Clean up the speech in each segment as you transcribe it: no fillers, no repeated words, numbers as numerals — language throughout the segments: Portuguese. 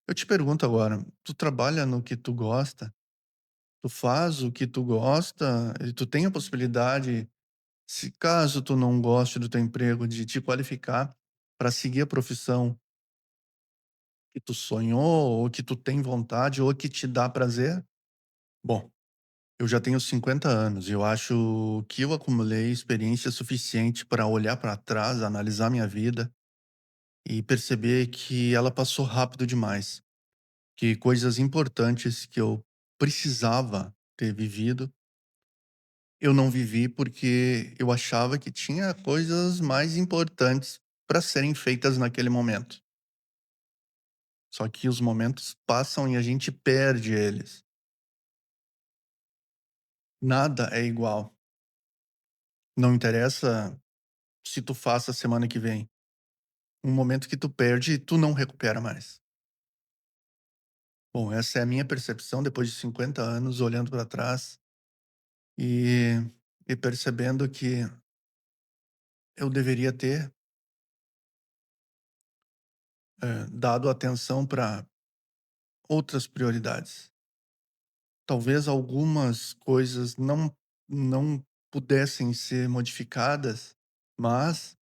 Eu te pergunto agora, tu trabalha no que tu gosta? Tu faz o que tu gosta? E tu tem a possibilidade, se caso tu não goste do teu emprego, de te qualificar para seguir a profissão que tu sonhou, ou que tu tem vontade, ou que te dá prazer? Bom, eu já tenho 50 anos e eu acho que eu acumulei experiência suficiente para olhar para trás, analisar minha vida e perceber que ela passou rápido demais. Que coisas importantes que eu precisava ter vivido, eu não vivi porque eu achava que tinha coisas mais importantes para serem feitas naquele momento. Só que os momentos passam e a gente perde eles. Nada é igual. Não interessa se tu faça semana que vem. Um momento que tu perde, tu não recupera mais. Bom, essa é a minha percepção depois de 50 anos olhando para trás e, e percebendo que eu deveria ter dado atenção para outras prioridades. Talvez algumas coisas não pudessem ser modificadas, mas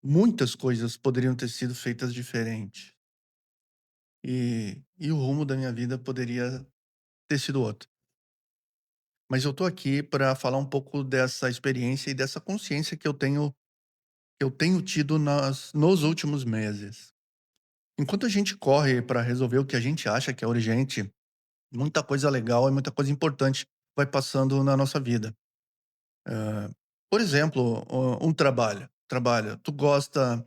muitas coisas poderiam ter sido feitas diferente. E o rumo da minha vida poderia ter sido outro. Mas eu tô aqui para falar um pouco dessa experiência e dessa consciência que eu tenho tido nos últimos meses. Enquanto a gente corre para resolver o que a gente acha que é urgente, muita coisa legal e muita coisa importante vai passando na nossa vida. Por exemplo, um trabalho. Tu gosta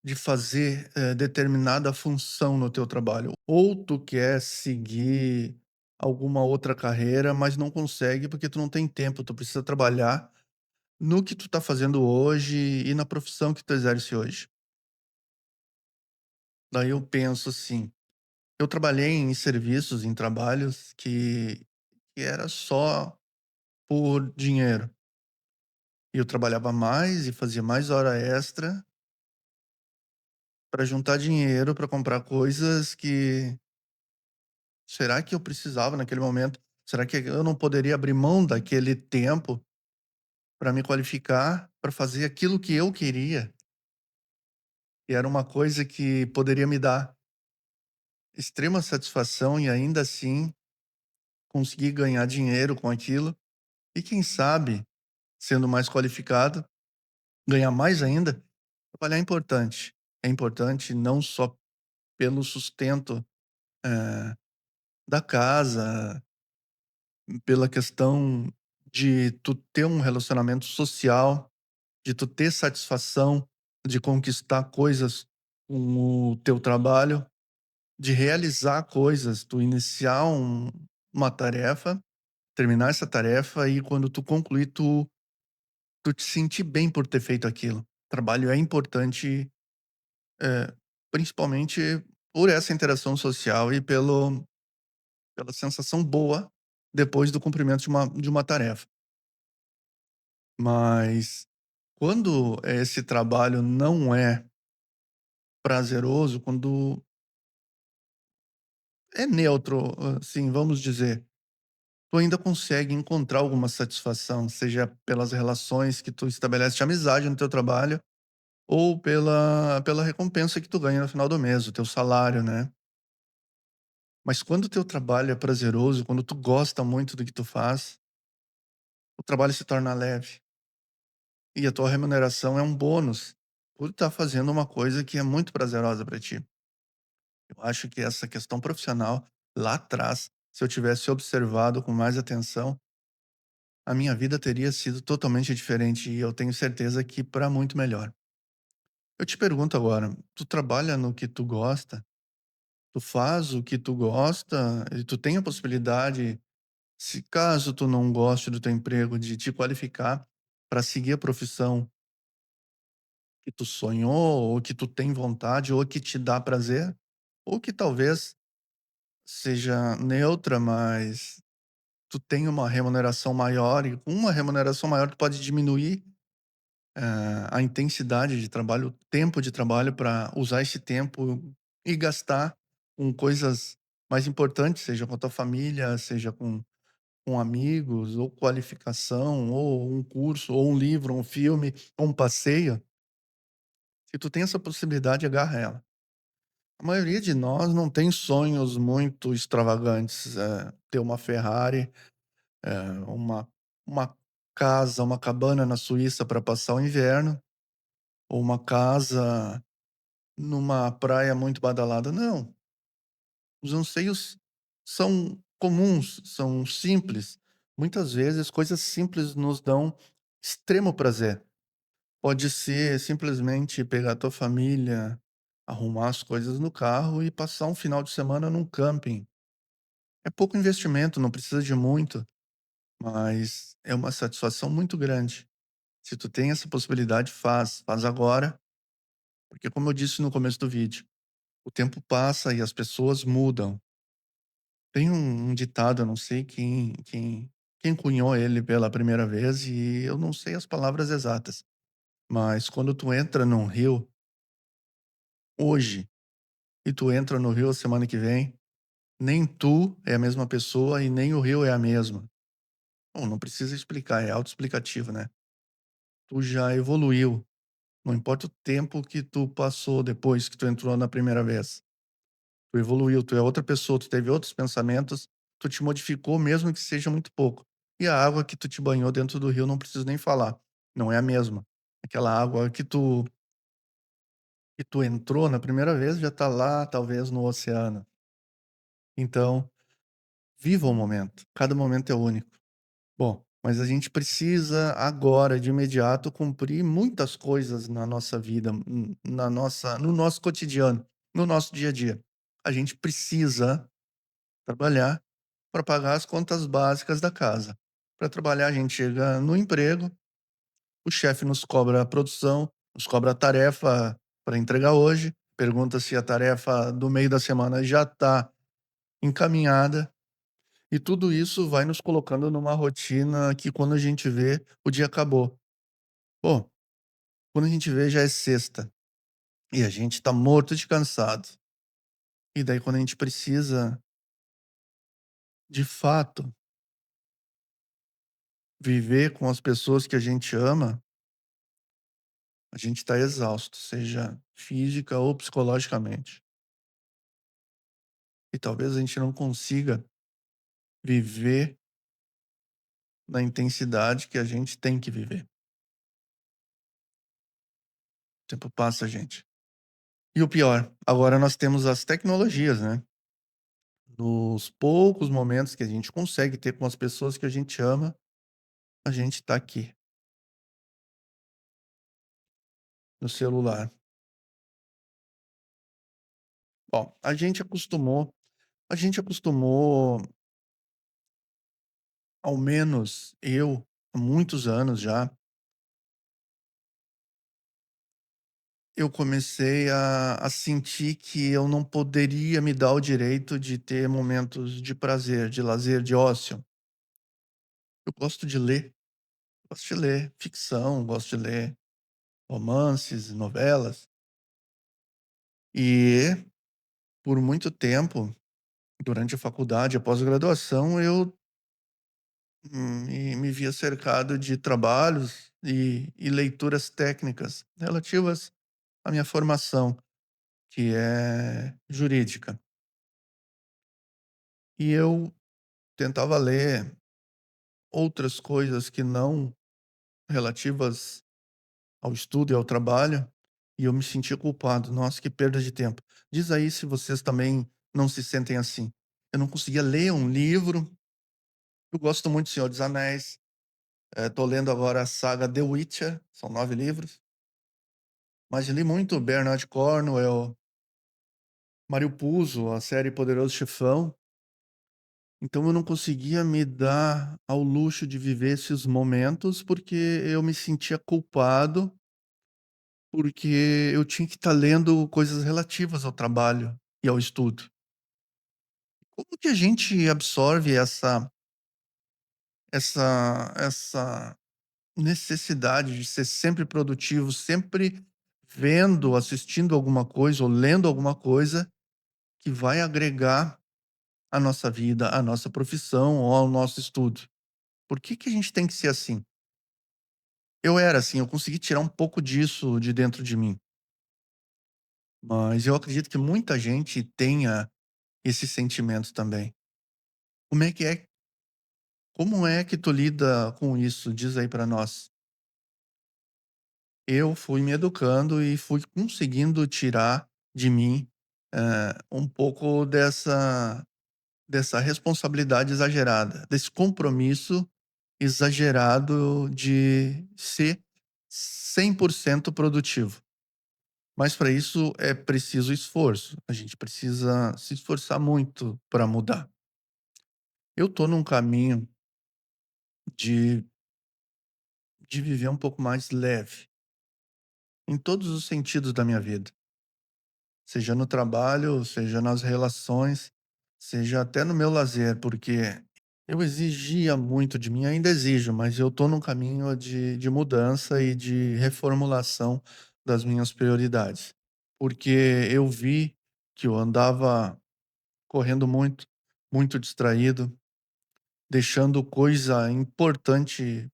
de fazer, determinada função no teu trabalho, ou tu quer seguir alguma outra carreira, mas não consegue porque tu não tem tempo, tu precisa trabalhar no que tu tá fazendo hoje e na profissão que tu exerce hoje. Daí eu penso assim, eu trabalhei em serviços, em trabalhos que era só por dinheiro. E eu trabalhava mais e fazia mais hora extra para juntar dinheiro para comprar coisas que será que eu precisava naquele momento? Será que eu não poderia abrir mão daquele tempo para me qualificar, para fazer aquilo que eu queria? E era uma coisa que poderia me dar extrema satisfação e ainda assim conseguir ganhar dinheiro com aquilo e quem sabe, sendo mais qualificado, ganhar mais ainda. Trabalhar é importante. É importante não só pelo sustento, eh, da casa, pela questão de tu ter um relacionamento social, de tu ter satisfação de conquistar coisas com o teu trabalho, de realizar coisas, tu iniciar uma tarefa, terminar essa tarefa e quando tu concluir, tu te sentir bem por ter feito aquilo. Trabalho é importante, eh, principalmente por essa interação social e pela sensação boa depois do cumprimento de uma tarefa. Mas quando esse trabalho não é prazeroso, quando é neutro, assim, vamos dizer, tu ainda consegue encontrar alguma satisfação, seja pelas relações que tu estabelece de amizade no teu trabalho, ou pela recompensa que tu ganha no final do mês, o teu salário, né. Mas quando o teu trabalho é prazeroso, quando tu gosta muito do que tu faz, o trabalho se torna leve, e a tua remuneração é um bônus por estar fazendo uma coisa que é muito prazerosa para ti. Eu acho que essa questão profissional, lá atrás, se eu tivesse observado com mais atenção, a minha vida teria sido totalmente diferente e eu tenho certeza que para muito melhor. Eu te pergunto agora, tu trabalha no que tu gosta? Tu faz o que tu gosta e tu tem a possibilidade, se caso tu não goste do teu emprego, de te qualificar para seguir a profissão que tu sonhou, ou que tu tem vontade, ou que te dá prazer, ou que talvez seja neutra, mas tu tem uma remuneração maior e com uma remuneração maior tu pode diminuir, a intensidade de trabalho, o tempo de trabalho para usar esse tempo e gastar com coisas mais importantes, seja com a tua família, seja com amigos, ou qualificação, ou um curso, ou um livro, ou um filme, ou um passeio. Se tu tem essa possibilidade, agarra ela. A maioria de nós não tem sonhos muito extravagantes, ter uma Ferrari, uma casa, uma cabana na Suíça para passar o inverno, ou uma casa numa praia muito badalada. Não, os anseios são comuns, são simples. Muitas vezes coisas simples nos dão extremo prazer. Pode ser simplesmente pegar a tua família, arrumar as coisas no carro e passar um final de semana num camping. É pouco investimento, não precisa de muito, mas é uma satisfação muito grande. Se tu tem essa possibilidade, faz. Faz agora, porque como eu disse no começo do vídeo, o tempo passa e as pessoas mudam. Tem um ditado, eu não sei quem cunhou ele pela primeira vez e eu não sei as palavras exatas, mas quando tu entra num rio hoje e tu entra no rio semana que vem, nem tu é a mesma pessoa e nem o rio é a mesma. Bom, não precisa explicar, é autoexplicativo, né. Tu já evoluiu, não importa o tempo que tu passou depois que tu entrou na primeira vez. Tu evoluiu, tu é outra pessoa, tu teve outros pensamentos, tu te modificou mesmo que seja muito pouco. E a água que tu te banhou dentro do rio não preciso nem falar, não é a mesma. Aquela água que tu entrou na primeira vez já tá lá, talvez, no oceano. Então, viva o momento, cada momento é único. Bom, mas a gente precisa agora, de imediato, cumprir muitas coisas na nossa vida, no nosso cotidiano, no nosso dia a dia. A gente precisa trabalhar para pagar as contas básicas da casa. Para trabalhar, a gente chega no emprego, o chefe nos cobra a produção, nos cobra a tarefa para entregar hoje, pergunta se a tarefa do meio da semana já está encaminhada, e tudo isso vai nos colocando numa rotina que quando a gente vê, o dia acabou. Bom, quando a gente vê já é sexta, e a gente está morto de cansado. E daí quando a gente precisa, de fato, viver com as pessoas que a gente ama, a gente está exausto, seja física ou psicologicamente. E talvez a gente não consiga viver na intensidade que a gente tem que viver. O tempo passa, gente. E o pior, agora nós temos as tecnologias, né? Nos poucos momentos que a gente consegue ter com as pessoas que a gente ama, a gente tá aqui, no celular. Bom, a gente acostumou, ao menos eu, há muitos anos já, eu comecei a sentir que eu não poderia me dar o direito de ter momentos de prazer, de lazer, de ócio. Eu gosto de ler ficção, gosto de ler romances, novelas. E por muito tempo, durante a faculdade, a pós-graduação, eu me via cercado de trabalhos e leituras técnicas relativas à minha formação, que é jurídica. E eu tentava ler outras coisas que não relativas ao estudo e ao trabalho, e eu me sentia culpado. Nossa, que perda de tempo. Diz aí se vocês também não se sentem assim. Eu não conseguia ler um livro. Eu gosto muito de Senhor dos Anéis. Tô lendo agora a saga The Witcher, são 9 livros, mas li muito Bernard Cornwell, Mario Puzo, a série Poderoso Chefão. Então eu não conseguia me dar ao luxo de viver esses momentos, porque eu me sentia culpado, porque eu tinha que estar lendo coisas relativas ao trabalho e ao estudo. Como que a gente absorve essa necessidade de ser sempre produtivo, sempre vendo, assistindo alguma coisa ou lendo alguma coisa, que vai agregar à nossa vida, à nossa profissão ou ao nosso estudo. Por que que a gente tem que ser assim? Eu era assim, eu consegui tirar um pouco disso de dentro de mim, mas eu acredito que muita gente tenha esse sentimento também. Como é que é como é que tu lida com isso? Diz aí pra nós. Eu fui me educando e fui conseguindo tirar de mim, um pouco dessa responsabilidade exagerada, desse compromisso exagerado de ser 100% produtivo. Mas para isso é preciso esforço, a gente precisa se esforçar muito para mudar. Eu tô num caminho de viver um pouco mais leve, em todos os sentidos da minha vida, seja no trabalho, seja nas relações, seja até no meu lazer, porque eu exigia muito de mim, ainda exijo, mas eu tô num caminho de mudança e de reformulação das minhas prioridades. Porque eu vi que eu andava correndo muito, muito distraído, deixando coisa importante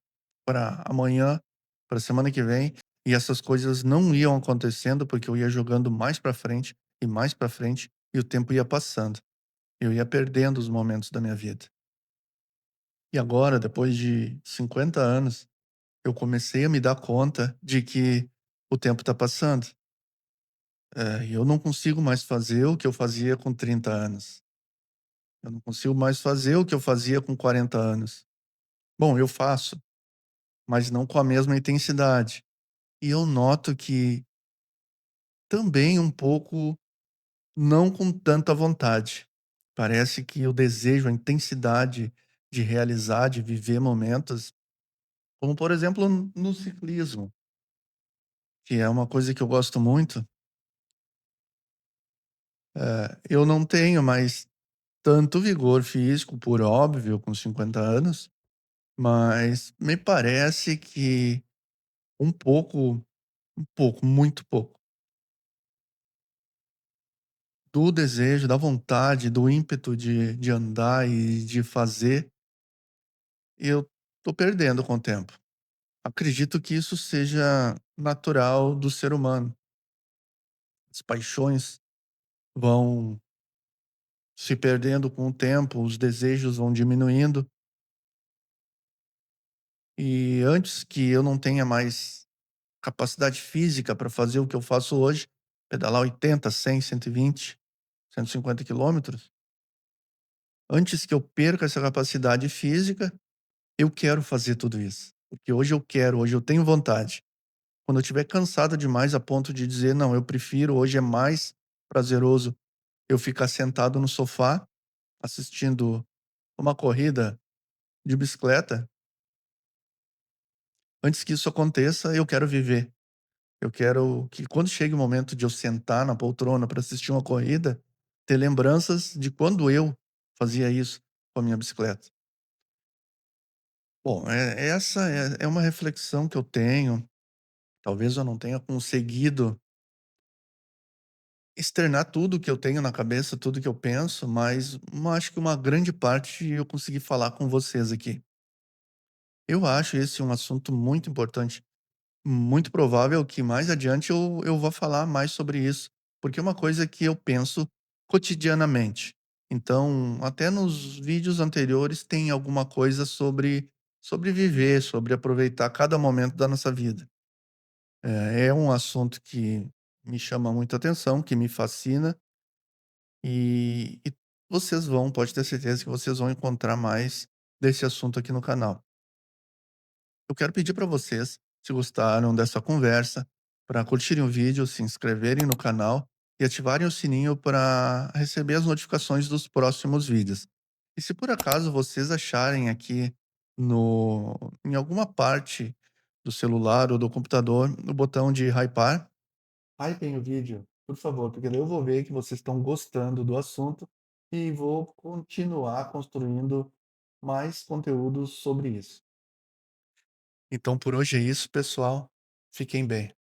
para amanhã, para semana que vem, e essas coisas não iam acontecendo, porque eu ia jogando mais para frente e mais para frente, e o tempo ia passando. Eu ia perdendo os momentos da minha vida. E agora, depois de 50 anos, eu comecei a me dar conta de que o tempo está passando. E eu não consigo mais fazer o que eu fazia com 30 anos. Eu não consigo mais fazer o que eu fazia com 40 anos. Bom, eu faço, mas não com a mesma intensidade. E eu noto que também um pouco não com tanta vontade. Parece que o desejo, a intensidade de realizar, de viver momentos, como por exemplo no ciclismo, que é uma coisa que eu gosto muito. Eu não tenho mais tanto vigor físico, por óbvio, com 50 anos, mas me parece que um pouco, muito pouco, do desejo, da vontade, do ímpeto de andar e de fazer, eu tô perdendo com o tempo. Acredito que isso seja natural do ser humano. As paixões vão se perdendo com o tempo, os desejos vão diminuindo, e antes que eu não tenha mais capacidade física para fazer o que eu faço hoje, pedalar 80, 100, 120, 150 quilômetros, antes que eu perca essa capacidade física, eu quero fazer tudo isso. Porque hoje eu quero, hoje eu tenho vontade. Quando eu estiver cansado demais a ponto de dizer, não, eu prefiro, hoje é mais prazeroso eu ficar sentado no sofá assistindo uma corrida de bicicleta, antes que isso aconteça, eu quero viver. Eu quero que quando chegue o momento de eu sentar na poltrona para assistir uma corrida, ter lembranças de quando eu fazia isso com a minha bicicleta. Bom, essa é uma reflexão que eu tenho. Talvez eu não tenha conseguido externar tudo que eu tenho na cabeça, tudo que eu penso, mas acho que uma grande parte eu consegui falar com vocês aqui. Eu acho esse um assunto muito importante. Muito provável que mais adiante eu vá falar mais sobre isso, porque é uma coisa que eu penso cotidianamente. Então, até nos vídeos anteriores tem alguma coisa sobre viver, sobre aproveitar cada momento da nossa vida. É um assunto que me chama muita atenção, que me fascina, e vocês vão pode ter certeza que vocês vão encontrar mais desse assunto aqui no canal. Eu quero pedir para vocês, se gostaram dessa conversa, para curtirem o vídeo, se inscreverem no canal e ativarem o sininho para receber as notificações dos próximos vídeos. E se por acaso vocês acharem aqui no em alguma parte do celular ou do computador o botão de hypar, hypem o vídeo, por favor, porque daí eu vou ver que vocês estão gostando do assunto e vou continuar construindo mais conteúdos sobre isso. Então por hoje é isso, pessoal. Fiquem bem.